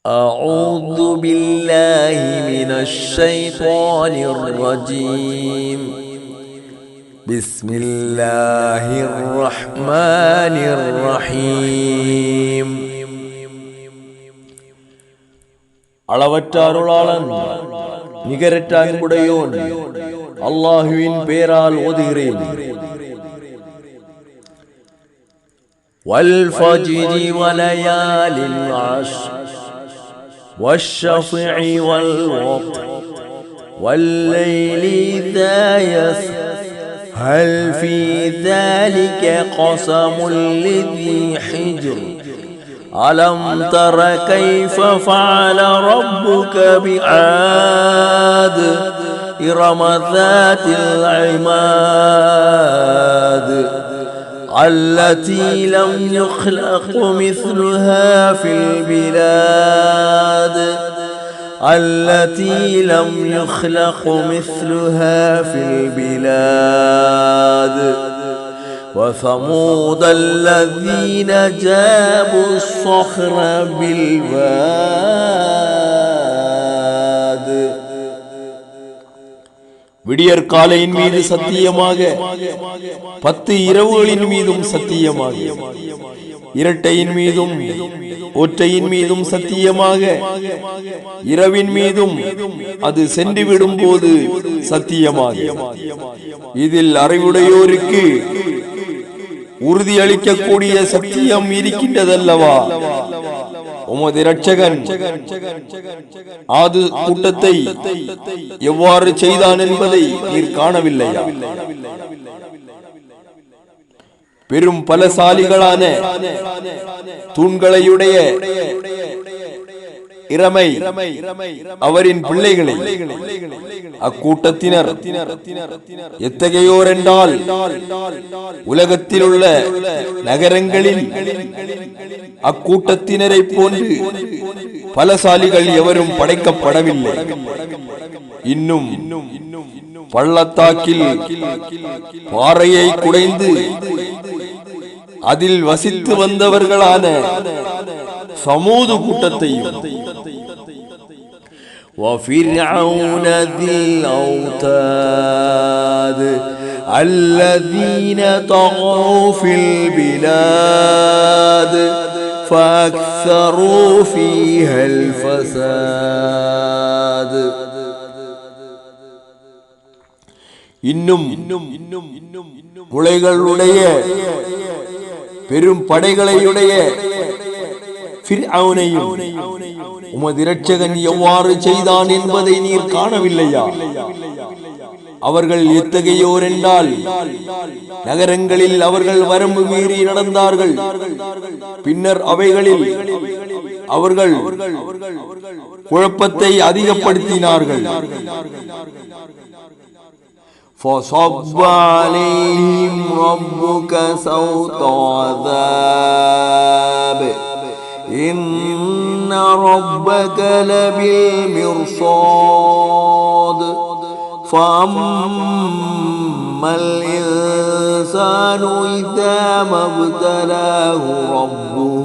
أعوذ بالله من الشيطان الرجيم بسم الله الرحمن الرحيم அளவற்ற அருளாளன் நிகரற்ற அன்புடையோன் அல்லாஹ்வின் பெயரால் ஓதுகிறேன். والفجر وليال العشر والشفع والوتر والليل إذا يسر هل في ذلك قسم لذي حجر ألم تر كيف فعل ربك بعاد إرم ذات العماد التي لم يخلق مثلها في البلاد التي لم يخلق مثلها في البلاد وثمود الذين جابوا الصخر بالواد. விடியற் காலையின் மீது சத்தியமாக 10 இரவுகளின் மீதும் சத்தியமாக இரட்டையின் மீதும் ஒற்றையின் மீதும் சத்தியமாக இரவின் மீதும் அது சென்று விடும் போது சத்தியமாக இதில் அறிவுடையோருக்கு உறுதி அளிக்கக்கூடிய சத்தியம் இருக்கின்றதல்லவா. உமது இரட்சகன் ஆது கூட்டத்தை எவ்வாறு செய்தான் என்பதை நீர் காணவில்லையா? பெரும் பலசாலிகளான தூண்களையுடைய இரமை அவரின் பிள்ளைகளை அக்கூட்டத்தினர் எத்தகையோர் என்றால் உலகத்தில் உள்ள நகரங்களில் அக்கூட்டத்தினரை போன்று பலசாலிகள் எவரும் படைக்கப்படவில்லை. இன்னும் பள்ளத்தாக்கில் பாறையை குடைந்து அதில் வசித்து வந்தவர்களான சமூது கூட்டத்தையும் وفرعون ذي الأوتاد الذين طغوا في البلاد فأكثروا فيها الفساد. இன்னும் முளைகளுடைய பெரும் படைகளையுடைய ஃபிர்அவுனையும் உமது இரட்சகன் எவ்வாறு செய்தான் என்பதை நீர் காணவில்லையா? அவர்கள் எத்தகையோர் என்றால் நகரங்களில் அவர்கள் வரம்பு மீறி நடந்தார்கள். பின்னர் அவைகளில் அவர்கள் குழப்பத்தை அதிகப்படுத்தினார்கள். فصب عليهم ربك سوط عذاب إن ربك لبالمرصاد فأما الإنسان إذا ما ابتلاه ربه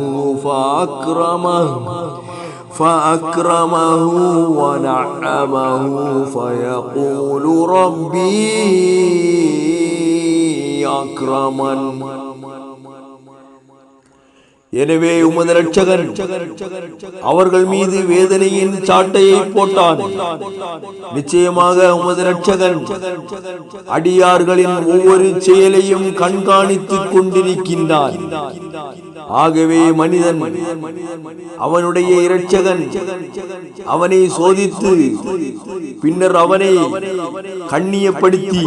فأكرمه ونعمه فيقول ربي أكرمن. எனவே உமது இரட்சகன் அவர்கள் மீது வேதனையின் சாட்டையை போட்டான். நிச்சயமாக உமது இரட்சகன் அடியார்களின் ஒவ்வொரு செயலையும் கண்காணித்துக் கொண்டிருக்கின்றான். ஆகவே மனிதன் அவனுடைய இரட்சகன் அவனை சோதித்து பின்னர் அவனை கண்ணியப்படுத்தி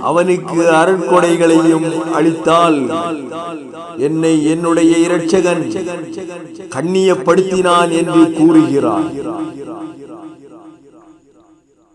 அவனுக்கு அருட்கொடைகளையும் அளித்தால் என்னை என்னுடைய இரட்சகன் கண்ணியப்படுத்தினான் என்று கூறுகிறார்.